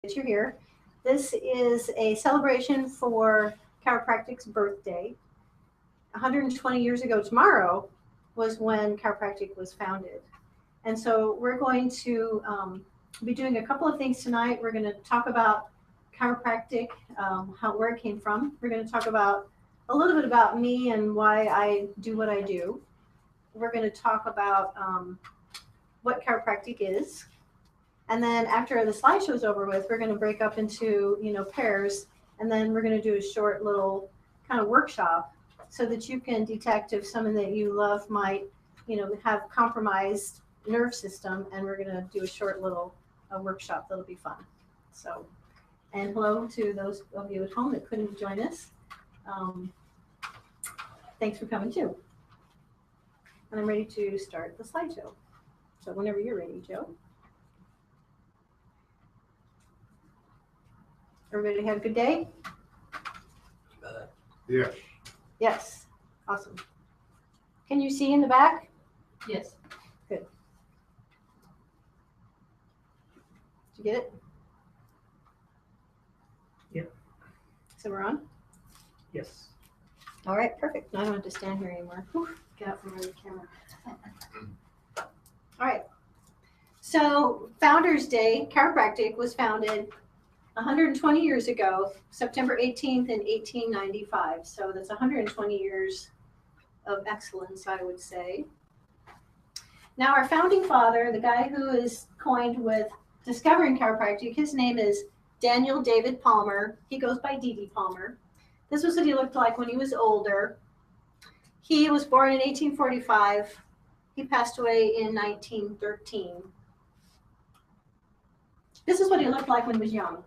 that you're here. This is a celebration for chiropractic's birthday. 120 years ago tomorrow was when chiropractic was founded. And so we're going to be doing a couple of things tonight. We're going to talk about chiropractic, where it came from. We're going to talk about a little bit about me and why I do what I do. We're going to talk about what chiropractic is. And then after the slideshow is over with, we're going to break up into, pairs. And then we're going to do a short little kind of workshop so that you can detect if someone that you love might, have compromised nerve system. And we're going to do a short little workshop that'll be fun. So, and hello to those of you at home that couldn't join us. Thanks for coming too. And I'm ready to start the slideshow. So whenever you're ready, Joe. Everybody had a good day? Yeah. Yes. Awesome. Can you see in the back? Yes. Good. Did you get it? Yeah. So we're on? Yes. All right, perfect. I don't have to stand here anymore. Whew, get out from under the camera. All right. So Founders Day, chiropractic was founded 120 years ago, September 18th in 1895. So that's 120 years of excellence, I would say. Now our founding father, the guy who is coined with discovering chiropractic, his name is Daniel David Palmer. He goes by D.D. Palmer. This was what he looked like when he was older. He was born in 1845. He passed away in 1913. This is what he looked like when he was young.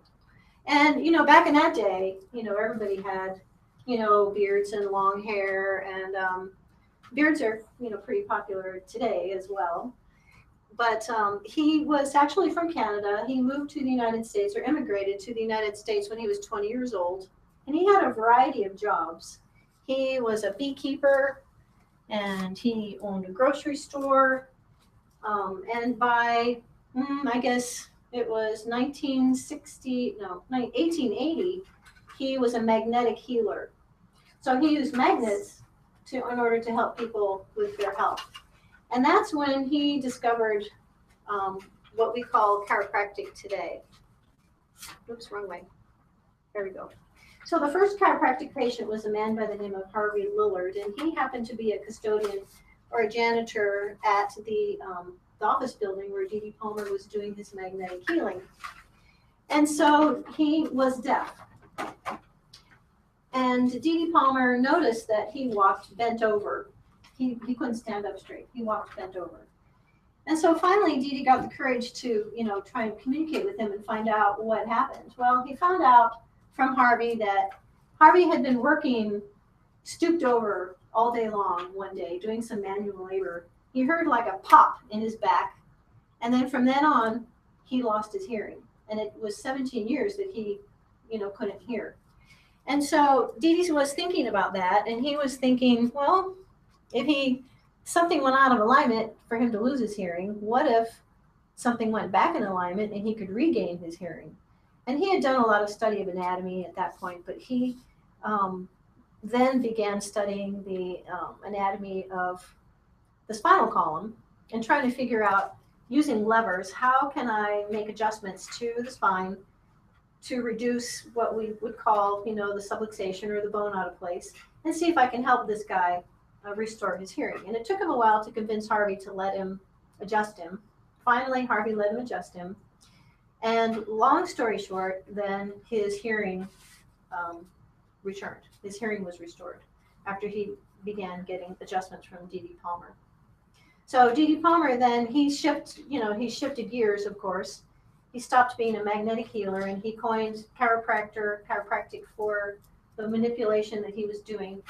And, back in that day, everybody had, beards and long hair, and beards are, pretty popular today as well. But he was actually from Canada. He moved to the United States, or immigrated to the United States when he was 20 years old. And he had a variety of jobs. He was a beekeeper, and he owned a grocery store. And by, I guess, it was 1880, he was a magnetic healer. So he used magnets in order to help people with their health. And that's when he discovered what we call chiropractic today. Oops, wrong way. There we go. So the first chiropractic patient was a man by the name of Harvey Lillard, and he happened to be a custodian or a janitor at the office building where D.D. Palmer was doing his magnetic healing. And so he was deaf. And D.D. Palmer noticed that he walked bent over. He couldn't stand up straight. He walked bent over. And so finally, D.D. got the courage to, try and communicate with him and find out what happened. Well, he found out from Harvey that Harvey had been working stooped over all day long one day, doing some manual labor. He heard like a pop in his back. And then from then on, he lost his hearing. And it was 17 years that he, couldn't hear. And so Dee was thinking about that. And he was thinking, well, if something went out of alignment for him to lose his hearing, what if something went back in alignment and he could regain his hearing? And he had done a lot of study of anatomy at that point, but he then began studying the anatomy of the spinal column and trying to figure out, using levers, how can I make adjustments to the spine to reduce what we would call, the subluxation or the bone out of place, and see if I can help this guy restore his hearing. And it took him a while to convince Harvey to let him adjust him. Finally, Harvey let him adjust him. And long story short, then his hearing returned. His hearing was restored after he began getting adjustments from D.D. Palmer. So D.D. Palmer then, he shifted gears, of course. He stopped being a magnetic healer and he coined chiropractic for the manipulation that he was doing.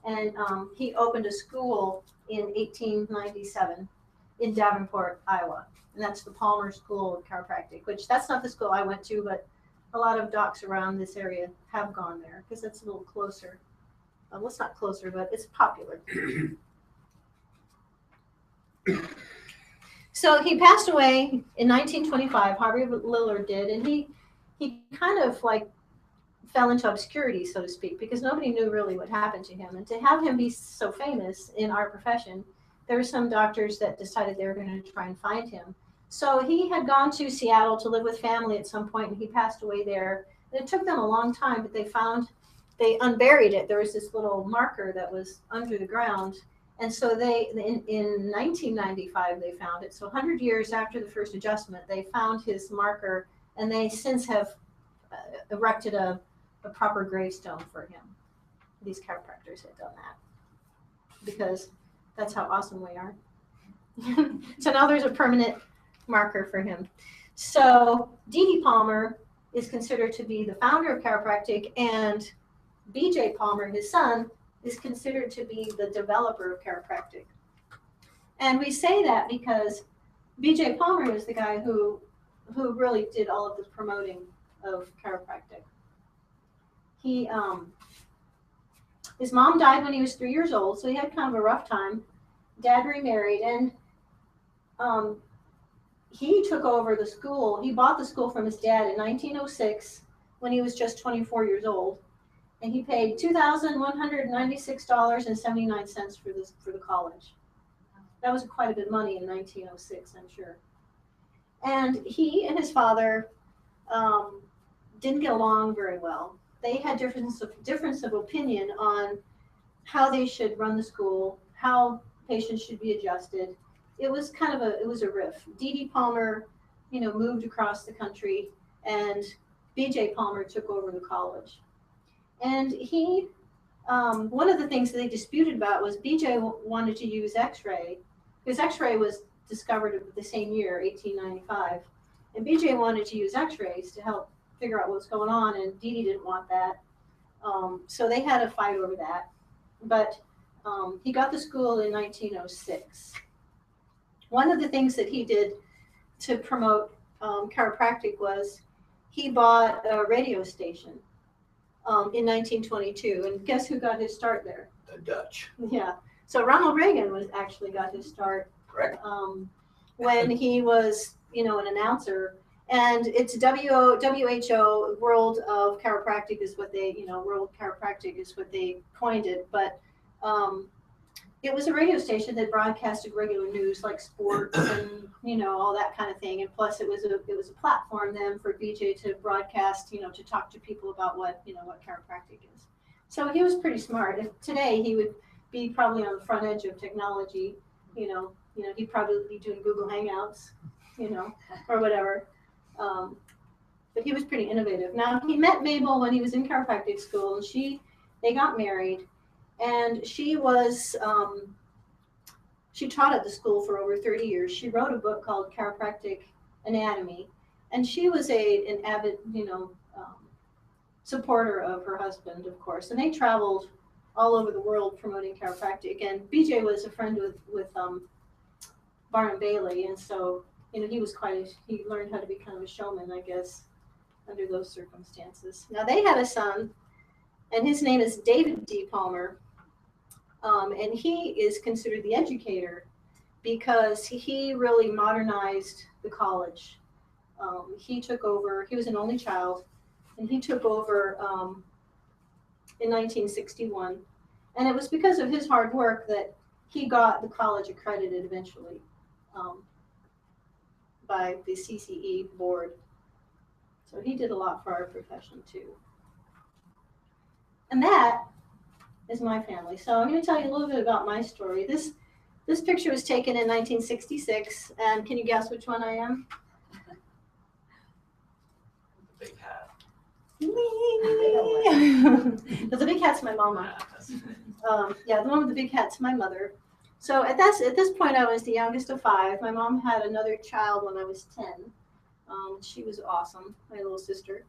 And he opened a school in 1897 in Davenport, Iowa. And that's the Palmer School of Chiropractic, which that's not the school I went to, but a lot of docs around this area have gone there because it's a little closer. Well, it's not closer, but it's popular. So he passed away in 1925, Harvey Lillard did, and he he kind of like fell into obscurity, so to speak, because nobody knew really what happened to him. And to have him be so famous in our profession, there were some doctors that decided they were going to try and find him. So he had gone to Seattle to live with family at some point, and he passed away there. And it took them a long time, but they unburied it. There was this little marker that was under the ground. And so in 1995, they found it. So 100 years after the first adjustment, they found his marker, and they since have erected a proper gravestone for him. These chiropractors had done that because that's how awesome we are. So now there's a permanent marker for him. So Dee Dee Palmer is considered to be the founder of chiropractic, and BJ Palmer, his son, is considered to be the developer of chiropractic. And we say that because BJ Palmer is the guy who really did all of the promoting of chiropractic. His mom died when he was 3 years old, so he had kind of a rough time. Dad remarried, and he took over the school. He bought the school from his dad in 1906 when he was just 24 years old, and he paid $2,196.79 for the college. That was quite a bit of money in 1906, I'm sure. And he and his father didn't get along very well. They had difference of opinion on how they should run the school, how patients should be adjusted. It was a riff. Dee Dee Palmer, moved across the country, and BJ Palmer took over the college. And one of the things that they disputed about was BJ wanted to use X-ray, because X-ray was discovered the same year, 1895, and BJ wanted to use X-rays to help figure out what's going on, and Dee Dee didn't want that. So they had a fight over that. But he got the school in 1906. One of the things that he did to promote chiropractic was he bought a radio station in 1922. And guess who got his start there? The Dutch. Yeah. So Ronald Reagan got his start when he was, an announcer. And it's WHO, World of Chiropractic is what World Chiropractic is what they coined it. But it was a radio station that broadcasted regular news like sports and, all that kind of thing. And plus it was a platform then for BJ to broadcast, to talk to people about what chiropractic is. So he was pretty smart. If today he would be probably on the front edge of technology, he'd probably be doing Google Hangouts, or whatever. But he was pretty innovative. Now, he met Mabel when he was in chiropractic school, and they got married, and she taught at the school for over 30 years. She wrote a book called Chiropractic Anatomy, and she was an avid, supporter of her husband, of course, and they traveled all over the world promoting chiropractic. And BJ was a friend with Barnum Bailey, and so he learned how to be kind of a showman, I guess, under those circumstances. Now, they had a son, and his name is David D. Palmer, and he is considered the educator because he really modernized the college. He took over, he was an only child, and he took over in 1961. And it was because of his hard work that he got the college accredited eventually. By the CCE board. So he did a lot for our profession too. And that is my family. So I'm going to tell you a little bit about my story. This picture was taken in 1966, and can you guess which one I am? The big hat. The big hat's my mama. The one with the big hat's my mother. So at this point, I was the youngest of 5. My mom had another child when I was 10. She was awesome, my little sister.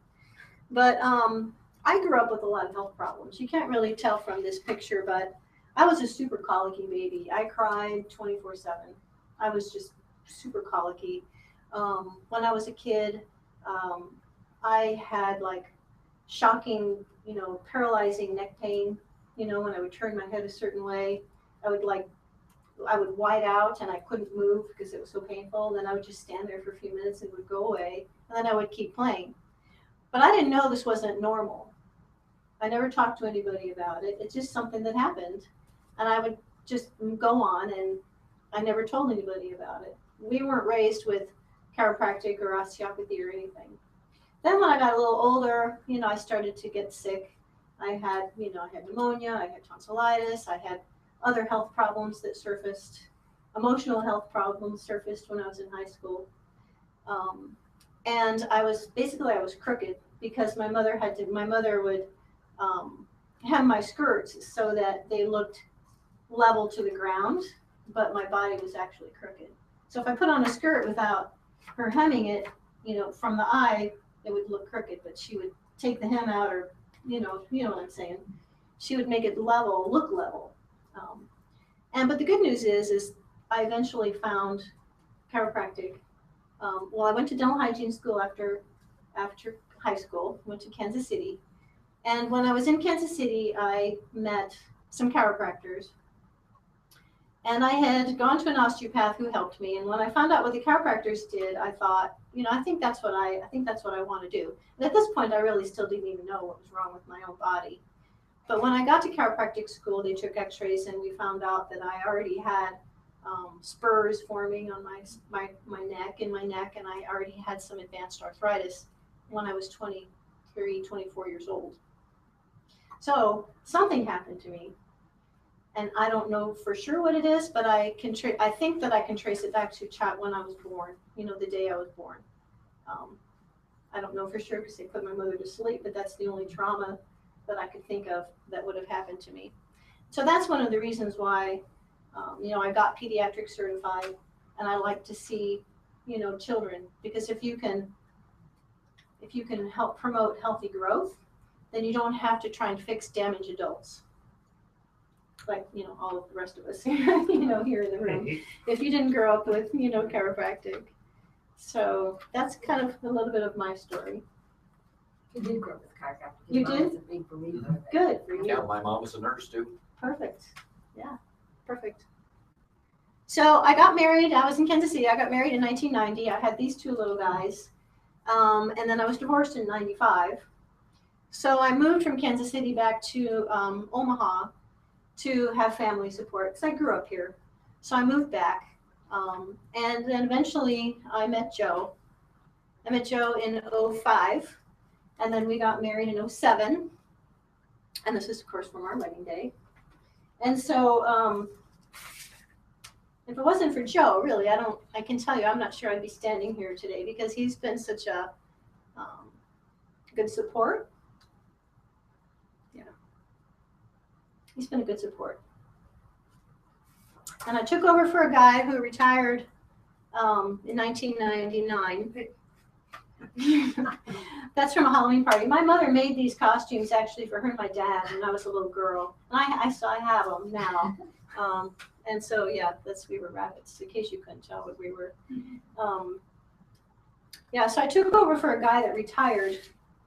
But I grew up with a lot of health problems. You can't really tell from this picture, but I was a super colicky baby. I cried 24/7. I was just super colicky. When I was a kid, I had like shocking, paralyzing neck pain. When I would turn my head a certain way, I would white out and I couldn't move because it was so painful. Then I would just stand there for a few minutes and it would go away. And then I would keep playing. But I didn't know this wasn't normal. I never talked to anybody about it. It's just something that happened. And I would just go on, and I never told anybody about it. We weren't raised with chiropractic or osteopathy or anything. Then when I got a little older, I started to get sick. I had pneumonia, I had tonsillitis, I had other health problems that surfaced. Emotional health problems surfaced when I was in high school. And I was crooked because my mother would hem my skirts so that they looked level to the ground, but my body was actually crooked. So if I put on a skirt without her hemming it, from the eye, it would look crooked, but she would take the hem out, or you know what I'm saying. She would make it look level. But the good news is I eventually found chiropractic. I went to dental hygiene school after high school. Went to Kansas City, and when I was in Kansas City, I met some chiropractors. And I had gone to an osteopath who helped me. And when I found out what the chiropractors did, I thought, I think that's what I want to do. And at this point, I really still didn't even know what was wrong with my own body. But when I got to chiropractic school, they took X-rays, and we found out that I already had spurs forming on my neck, and I already had some advanced arthritis when I was 23, 24 years old. So something happened to me. And I don't know for sure what it is, but I think that I can trace it back to when I was born, the day I was born. I don't know for sure because they put my mother to sleep, but that's the only trauma that I could think of that would have happened to me. So that's one of the reasons why, I got pediatric certified, and I like to see, children, because if you can help promote healthy growth, then you don't have to try and fix damaged adults. Like, all of the rest of us, here in the room, if you didn't grow up with, chiropractic. So that's kind of a little bit of my story. You did grow up with chiropractic. You Mom did? was a big believer of it. Good for you. Yeah, my mom was a nurse too. Perfect. Yeah, perfect. So I got married. I was in Kansas City. I got married in 1990. I had these two little guys. And then I was divorced in 95. So I moved from Kansas City back to Omaha to have family support, because I grew up here. So I moved back. And then eventually I met Joe. I met Joe in 05, and then we got married in 07. And this is, of course, from our wedding day. And so if it wasn't for Joe, really, I can tell you, I'm not sure I'd be standing here today, because he's been such a good support. He's been a good support. And I took over for a guy who retired in 1999. That's from a Halloween party. My mother made these costumes actually for her and my dad when I was a little girl. And I still have them now. And so, yeah, we were rabbits, in case you couldn't tell what we were. So I took over for a guy that retired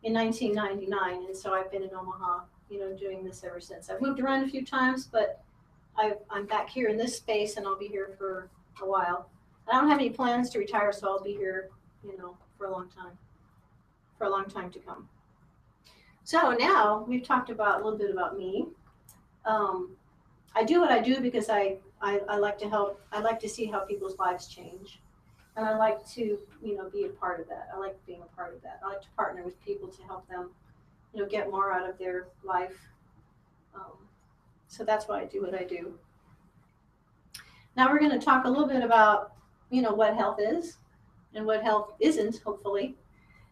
in 1999. And so I've been in Omaha, doing this ever since. I've moved around a few times, but I'm back here in this space, and I'll be here for a while. I don't have any plans to retire, so I'll be here, for a long time to come. So now we've talked about a little bit about me. I do what I do because I like to help. I like to see how people's lives change, and I like to, be a part of that. I like being a part of that. I like to partner with people to help them, get more out of their life. So that's why I do what I do. Now we're going to talk a little bit about, what health is and what health isn't, hopefully.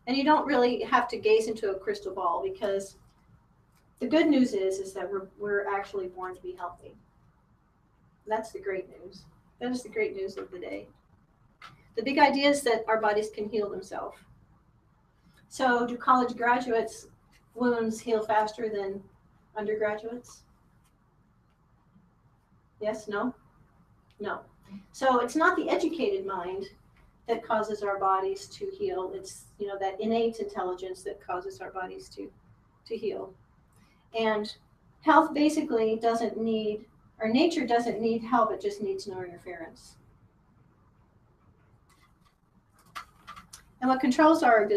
And you don't really have to gaze into a crystal ball, because the good news is that we're actually born to be healthy. That's the great news. That is the great news of the day. The big idea is that our bodies can heal themselves. So do college graduates' wounds heal faster than undergraduates? Yes, no? No. So it's not the educated mind that causes our bodies to heal. It's, that innate intelligence that causes our bodies to heal. And health basically doesn't need, or nature doesn't need help, it just needs no interference. And what controls our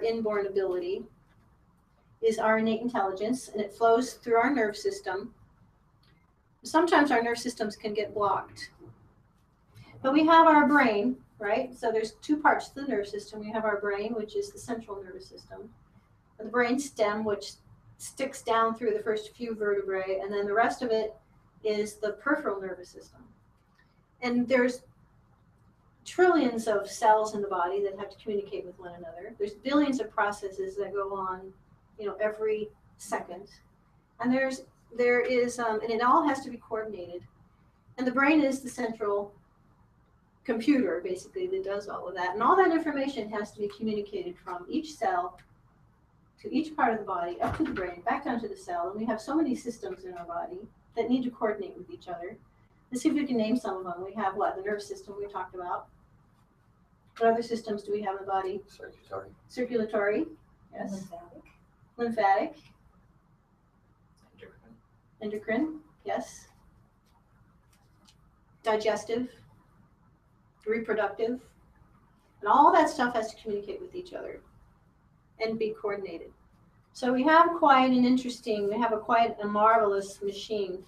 inborn ability is our innate intelligence, and it flows through our nerve system. Sometimes our nerve systems can get blocked. But we have our brain, right? So there's two parts to the nerve system. We have our brain, which is the central nervous system, and the brain stem, which sticks down through the first few vertebrae, and then the rest of it is the peripheral nervous system. And there's trillions of cells in the body that have to communicate with one another. There's billions of processes that go on, every second. And there is, and it all has to be coordinated. And the brain is the central computer, basically, that does all of that. And all that information has to be communicated from each cell to each part of the body, up to the brain, back down to the cell. And we have so many systems in our body that need to coordinate with each other. Let's see if we can name some of them. We have the nervous system we talked about. What other systems do we have in the body? Circulatory. Circulatory, yes. Lymphatic. Lymphatic, Endocrine. endocrine, yes. Digestive, reproductive, and all that stuff has to communicate with each other and be coordinated. So we have quite a marvelous machine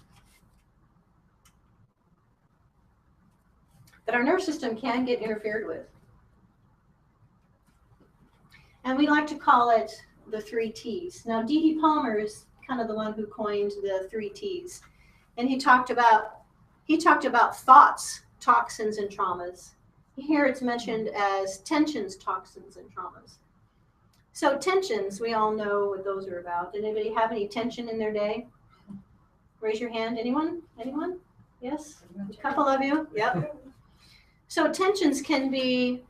that our nerve system can get interfered with. And we like to call it the 3 T's. Now, D.D. Palmer is kind of the one who coined the 3 T's. And he talked about thoughts, toxins, and traumas. Here it's mentioned as tensions, toxins, and traumas. So tensions, we all know what those are about. Did anybody have any tension in their day? Raise your hand. Anyone? Anyone? Yes? A couple of you? Yep. So tensions can be,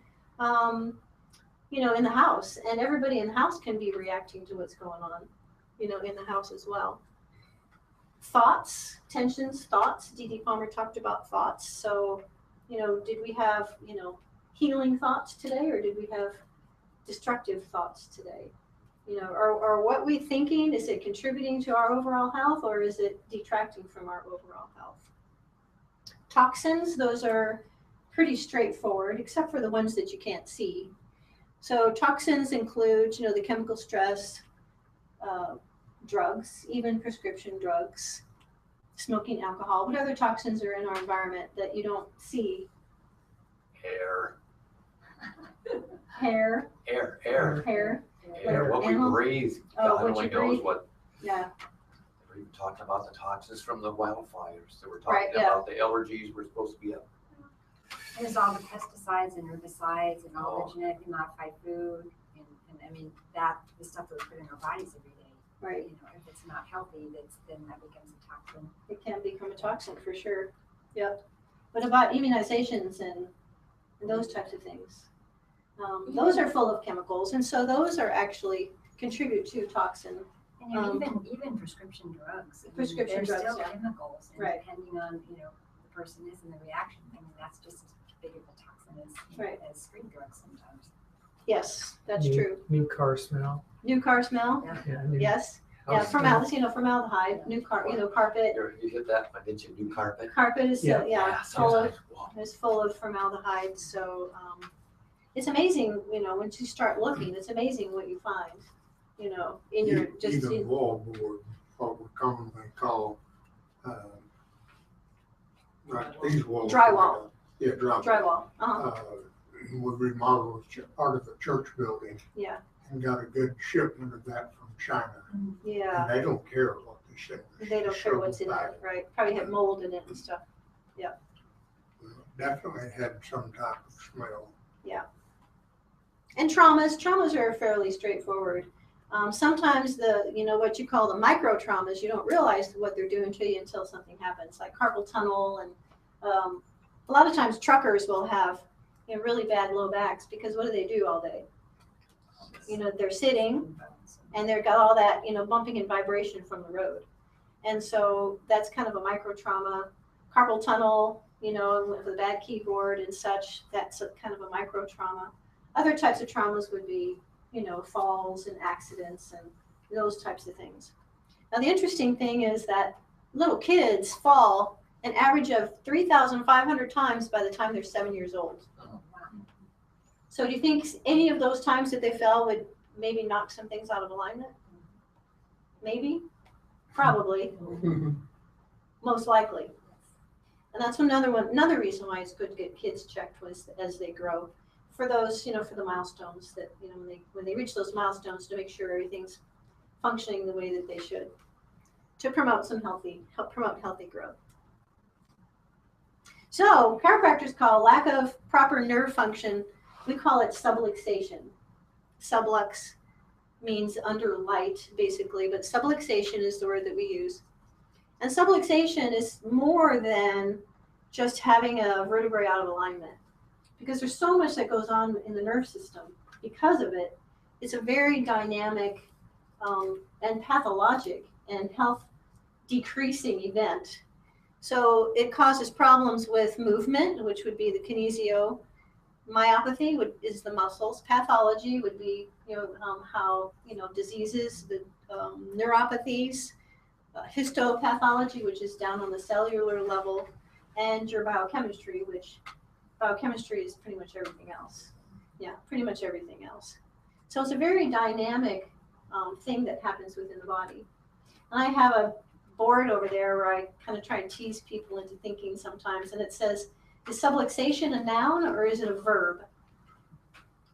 in the house, and everybody in the house can be reacting to what's going on, in the house as well. Thoughts, tensions, thoughts. D.D. Palmer talked about thoughts. So, did we have, healing thoughts today, or did we have destructive thoughts today? Or what we thinking, is it contributing to our overall health, or is it detracting from our overall health? Toxins, those are pretty straightforward, except for the ones that you can't see. So toxins include, the chemical stress, drugs, even prescription drugs, smoking, alcohol. What other toxins are in our environment that you don't see? Air. Hair. Air. What we Animal? breathe. Oh, God what only you knows breathe. what. Yeah. We're even talking about the toxins from the wildfires. They were talking Right, yeah. about the allergies we're supposed to be up. There's all the pesticides and herbicides and all Oh. the genetically modified food. And I mean, the stuff that we put in our bodies every day. Right. If it's not healthy, then that becomes a toxin. It can become a toxin for sure. Yep. What about immunizations and those types of things? Those are full of chemicals, and so those are actually contribute to toxin. And even prescription drugs. Prescription drugs, They're still yeah. chemicals, and Right. depending on the person is and the reaction. I mean, that's just as big of a toxin as Right. as street drugs sometimes. Yes, that's new, true. New car smell. New car smell. Yeah. New Yes. Yeah, house smell. formaldehyde. New car. Carpet. You hit that, didn't you? New carpet? Carpet is Yeah. full of Sometimes. Wow. is full of formaldehyde. So it's amazing, once you start looking, it's amazing what you find, in your Even wallboard, what we commonly call, like these walls. Drywall. Yeah, drywall. drywall. Uh-huh. We remodeled part of the church building Yeah. and got a good shipment of that from China. Yeah. And they don't care what they say. They don't care what's in there, right? Probably have mold in it and stuff. Definitely had some type of smell. And traumas are fairly straightforward. Sometimes what you call the micro traumas, you don't realize what they're doing to you until something happens, like carpal tunnel. And a lot of times truckers will have really bad low backs because what do they do all day? They're sitting and they've got all that, bumping and vibration from the road. And so that's kind of a micro trauma. Carpal tunnel, with a bad keyboard and such, that's kind of a micro trauma. Other types of traumas would be, falls and accidents and those types of things. Now, the interesting thing is that little kids fall an average of 3,500 times by the time they're 7 years old. Oh, wow. So do you think any of those times that they fell would maybe knock some things out of alignment? Maybe? Probably. Most likely. And that's another reason why it's good to get kids checked was as they grow. For those, for the milestones that, when they reach those milestones, to make sure everything's functioning the way that they should, to promote promote healthy growth. So chiropractors call lack of proper nerve function, we call it subluxation. Sublux means under light, basically, but subluxation is the word that we use. And subluxation is more than just having a vertebrae out of alignment, because there's so much that goes on in the nerve system. Because of it, it's a very dynamic and pathologic and health decreasing event. So it causes problems with movement, which would be the kinesio. Myopathy is the muscles. Pathology would be, how, diseases, the neuropathies, histopathology, which is down on the cellular level, and your biochemistry, which biochemistry is pretty much everything else. Yeah, pretty much everything else. So it's a very dynamic thing that happens within the body. And I have a board over there where I kind of try and tease people into thinking sometimes, and it says, is subluxation a noun or is it a verb?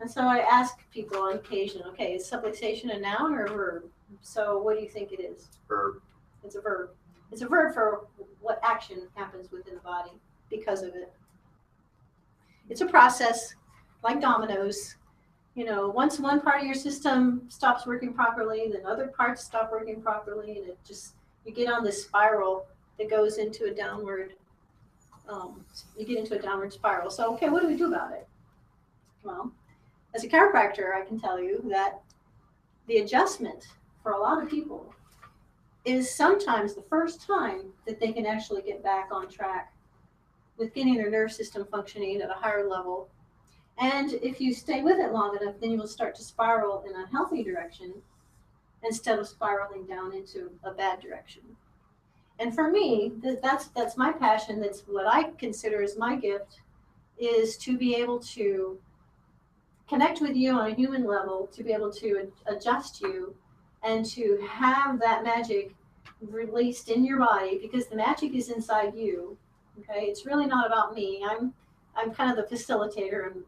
And so I ask people on occasion, okay, is subluxation a noun or a verb? So what do you think it is? Verb. It's a verb. It's a verb for what action happens within the body because of it. It's a process, like dominoes. Once one part of your system stops working properly, then other parts stop working properly, and you get on this spiral that goes into a downward, spiral. So, okay, what do we do about it? Well, as a chiropractor, I can tell you that the adjustment for a lot of people is sometimes the first time that they can actually get back on track with getting their nerve system functioning at a higher level. And if you stay with it long enough, then you will start to spiral in a healthy direction instead of spiraling down into a bad direction. And for me, that's my passion. That's what I consider as my gift, is to be able to connect with you on a human level, to be able to adjust you, and to have that magic released in your body, because the magic is inside you. Okay, it's really not about me. I'm kind of the facilitator, and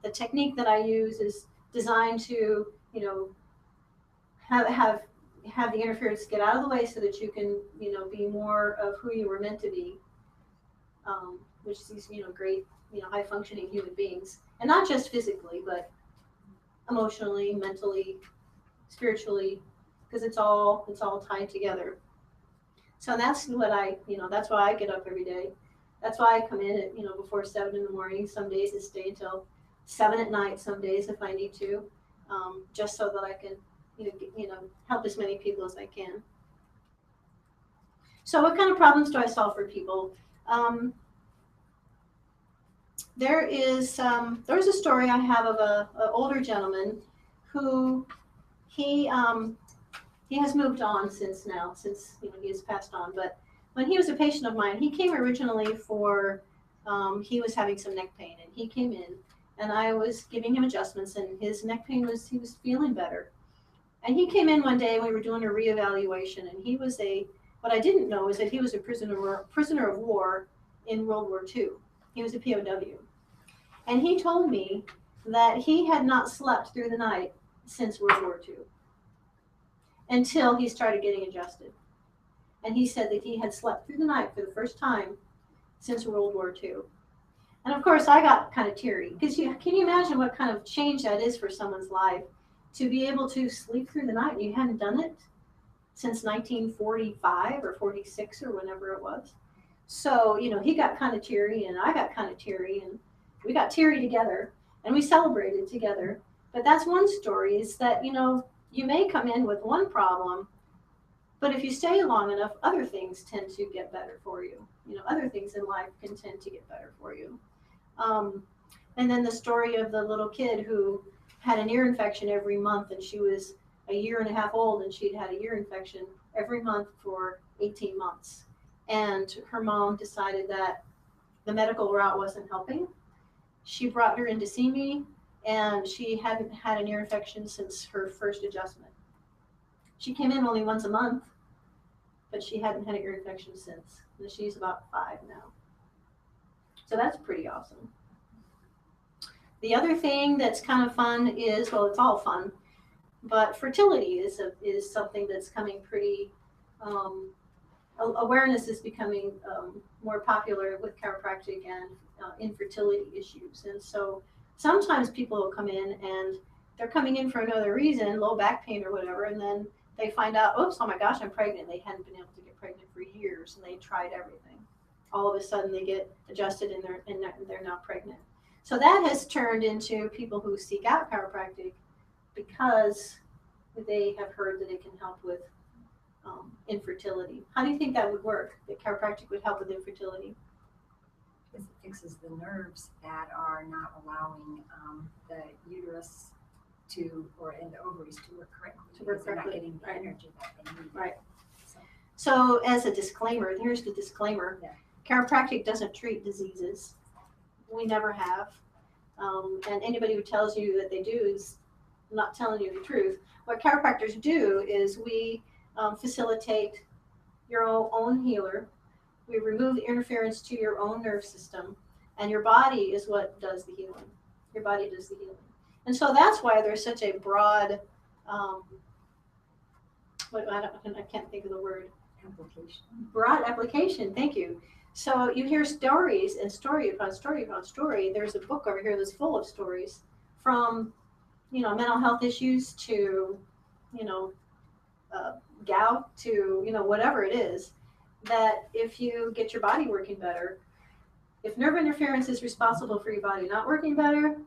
the technique that I use is designed to, have the interference get out of the way so that you can, be more of who you were meant to be, which is these, great, high functioning human beings, and not just physically, but emotionally, mentally, spiritually, because it's all tied together. So that's what that's why I get up every day. That's why I come in at, before 7 in the morning. Some days I stay until 7 at night, some days if I need to, just so that I can, help as many people as I can. So what kind of problems do I solve for people? There's a story I have of an older gentleman who he has moved on since he has passed on. But when he was a patient of mine, he came originally for he was having some neck pain, and he came in, and I was giving him adjustments, and his neck pain he was feeling better. And he came in one day, and we were doing a reevaluation, and what I didn't know is that he was a prisoner of war in World War II. He was a POW. And he told me that he had not slept through the night since World War II until he started getting adjusted. And he said that he had slept through the night for the first time since World War II. And of course, I got kind of teary, because can you imagine what kind of change that is for someone's life, to be able to sleep through the night, and you hadn't done it since 1945 or 46 or whenever it was. So, he got kind of teary, and I got kind of teary, and we got teary together, and we celebrated together. But that's one story, is that, you may come in with one problem, but if you stay long enough, other things tend to get better for you. Other things in life can tend to get better for you. And then the story of the little kid who had an ear infection every month, and she was a year and a half old, and she'd had a ear infection every month for 18 months. And her mom decided that the medical route wasn't helping. She brought her in to see me, and she hadn't had an ear infection since her first adjustment. She came in only once a month, but she hadn't had an ear infection since. And she's about 5 now. So that's pretty awesome. The other thing that's kind of fun is, well, it's all fun, but fertility is something that's coming pretty, awareness is becoming more popular with chiropractic and infertility issues. And so sometimes people will come in and they're coming in for another reason, low back pain or whatever, and then they find out, oops, oh my gosh, I'm pregnant. They hadn't been able to get pregnant for years, and they tried everything. All of a sudden, they get adjusted, and they're now pregnant. So that has turned into people who seek out chiropractic because they have heard that it can help with infertility. How do you think that would work? That chiropractic would help with infertility? Because it fixes the nerves that are not allowing the uterus and the ovaries to work correctly. Because they're not getting the energy that they need. Right. So as a disclaimer, here's the disclaimer. Yeah. Chiropractic doesn't treat diseases. We never have. And anybody who tells you that they do is not telling you the truth. What chiropractors do is we facilitate your own healer. We remove the interference to your own nerve system, and your body is what does the healing. Your body does the healing. And so that's why there's such a broad, I can't think of the word. Application. Broad application, thank you. So you hear stories and story upon story upon story. There's a book over here that's full of stories from, mental health issues to, gout to, whatever it is, that if you get your body working better, if nerve interference is responsible for your body not working better,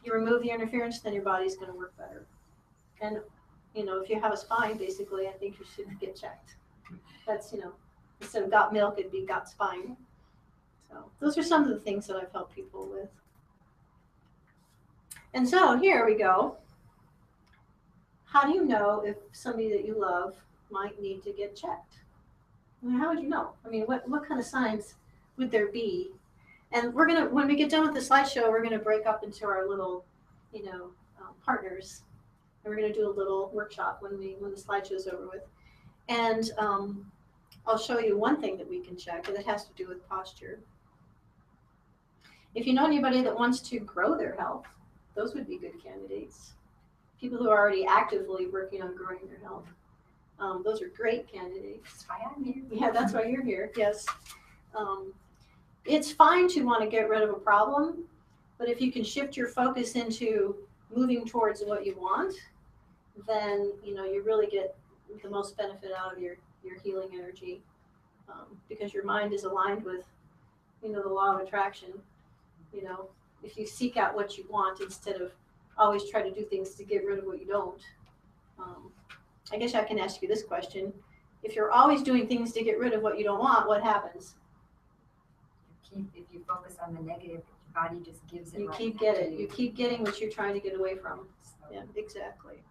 you remove the interference, then your body's going to work better. And, if you have a spine, basically, I think you should get checked. That's, instead of got milk, it'd be got spine. So those are some of the things that I've helped people with. And so here we go. How do you know if somebody that you love might need to get checked? How would you know? I mean, what kind of signs would there be? And when we get done with the slideshow, we're gonna break up into our little, partners, and we're gonna do a little workshop when the slideshow's over with. And I'll show you one thing that we can check, and it has to do with posture. If you know anybody that wants to grow their health, those would be good candidates. People who are already actively working on growing their health. Those are great candidates. That's why I'm here. Yeah, that's why you're here, yes. It's fine to want to get rid of a problem, but if you can shift your focus into moving towards what you want, then, you really get the most benefit out of your healing energy, because your mind is aligned with, the law of attraction. If you seek out what you want instead of always try to do things to get rid of what you don't. I guess I can ask you this question. If you're always doing things to get rid of what you don't want, what happens? If you focus on the negative, your body just gives it. You right keep back getting to it. You keep getting what you're trying to get away from. So, Yeah, exactly.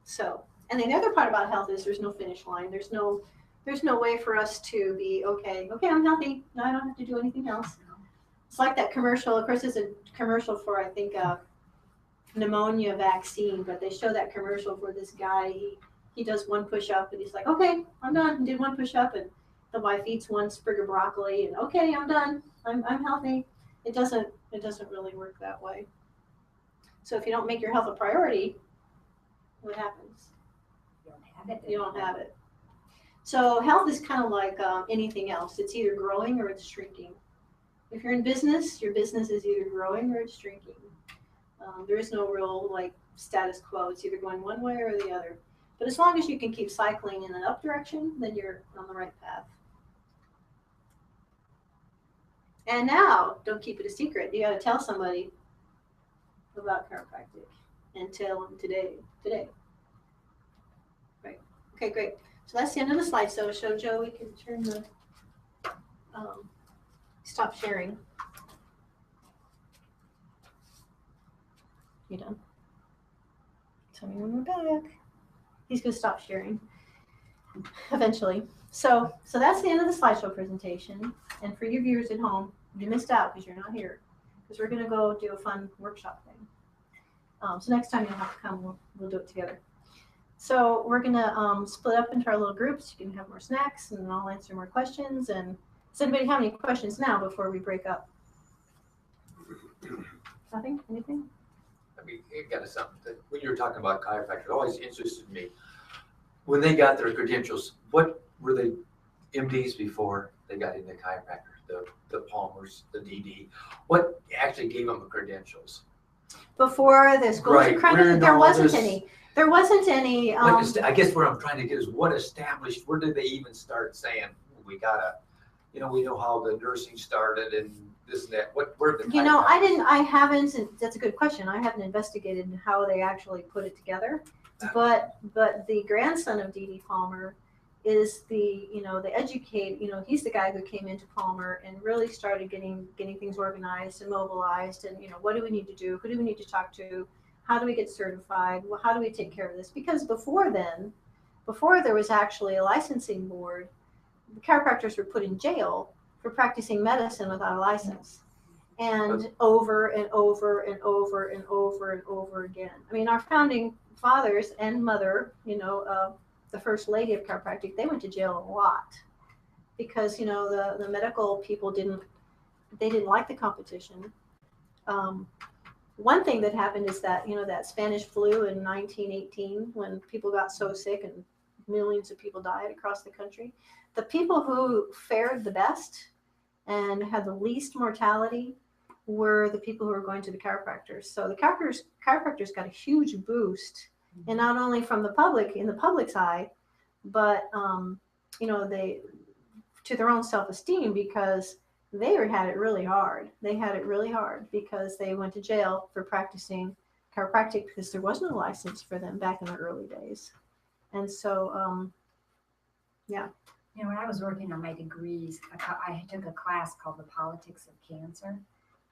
So, and the other part about health is there's no finish line. There's no way for us to be, okay, I'm healthy. No, I don't have to do anything else. It's like that commercial. Of course, it's a commercial for, I think, pneumonia vaccine, but they show that commercial for this guy. He does one push-up, and he's like, okay, I'm done. Did one push-up, and the wife eats one sprig of broccoli, and okay, I'm done. I'm healthy. It doesn't really work that way. So if you don't make your health a priority, what happens? you don't have it. You don't have it. So health is kind of like anything else. It's either growing or it's shrinking. If you're in business, your business is either growing or it's shrinking. There is no real status quo. It's either going one way or the other. But as long as you can keep cycling in an up direction, then you're on the right path. And now, don't keep it a secret. You got to tell somebody about chiropractic, and tell them today. Right. Okay, great. So that's the end of the slide. So Joe, we can turn the stop sharing. You done? Tell me when we're back. He's going to stop sharing eventually. So that's the end of the slideshow presentation. And for your viewers at home, you missed out because you're not here. because we're gonna go do a fun workshop thing. So next time you'll have to come, we'll do it together. So we're gonna split up into our little groups. You can have more snacks, and I'll answer more questions. And does anybody have any questions now before we break up? Nothing? Anything? I mean, it got something that, when you were talking about chiropractor, it always interested me. When they got their credentials, what were they MDs before they got into chiropractor? The Palmers, the DD. What actually gave them the credentials? Before the schools Right, accredited, where there all wasn't this- any. There wasn't any. I guess what I'm trying to get is what established, where did they even start saying, we gotta, we know how the nursing started and this and that. Where did the I haven't, and that's a good question. I haven't investigated how they actually put it together. But the grandson of Dee Dee Palmer is the educate, he's the guy who came into Palmer and really started getting things organized and mobilized, and what do we need to do? Who do we need to talk to? How do we get certified? Well, how do we take care of this? Because before there was actually a licensing board, the chiropractors were put in jail for practicing medicine without a license. And over and over and over and over and over again. I mean, our founding fathers and mother, the first lady of chiropractic, they went to jail a lot because, the medical people didn't like the competition. One thing that happened is that, that Spanish flu in 1918, when people got so sick and millions of people died across the country, the people who fared the best and had the least mortality were the people who were going to the chiropractors. So the chiropractors got a huge boost, and not only from the public, in the public's eye, but they, to their own self-esteem, because they had it really hard. They had it really hard because they went to jail for practicing chiropractic because there was no license for them back in the early days. And so, yeah. When I was working on my degrees, I took a class called The Politics of Cancer.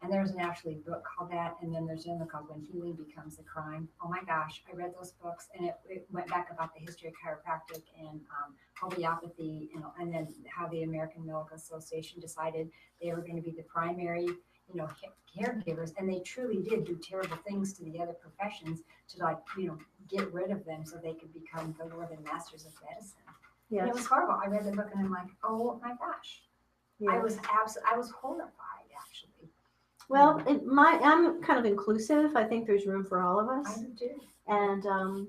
And there's an actually book called that, and then there's another called When Healing Becomes a Crime. Oh my gosh, I read those books, and it went back about the history of chiropractic and homeopathy, and then how the American Medical Association decided they were going to be the primary, caregivers, and they truly did do terrible things to the other professions to get rid of them so they could become the lord and masters of medicine. Yes. And it was horrible. I read the book and I'm like, oh my gosh, yes. I was horrified actually. Well, I'm kind of inclusive. I think there's room for all of us. I do too. And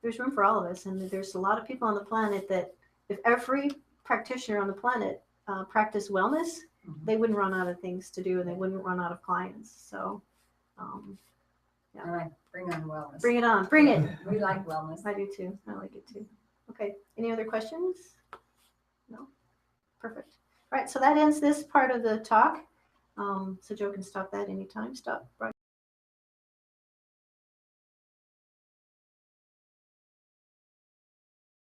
there's room for all of us. And there's a lot of people on the planet that if every practitioner on the planet practiced wellness, they wouldn't run out of things to do and they wouldn't run out of clients. So, yeah. All right, bring on wellness. Bring it on. Bring it. We like wellness. I do too. I like it too. Okay. Any other questions? No? Perfect. All right. So that ends this part of the talk. So Joe can stop that anytime. Stop.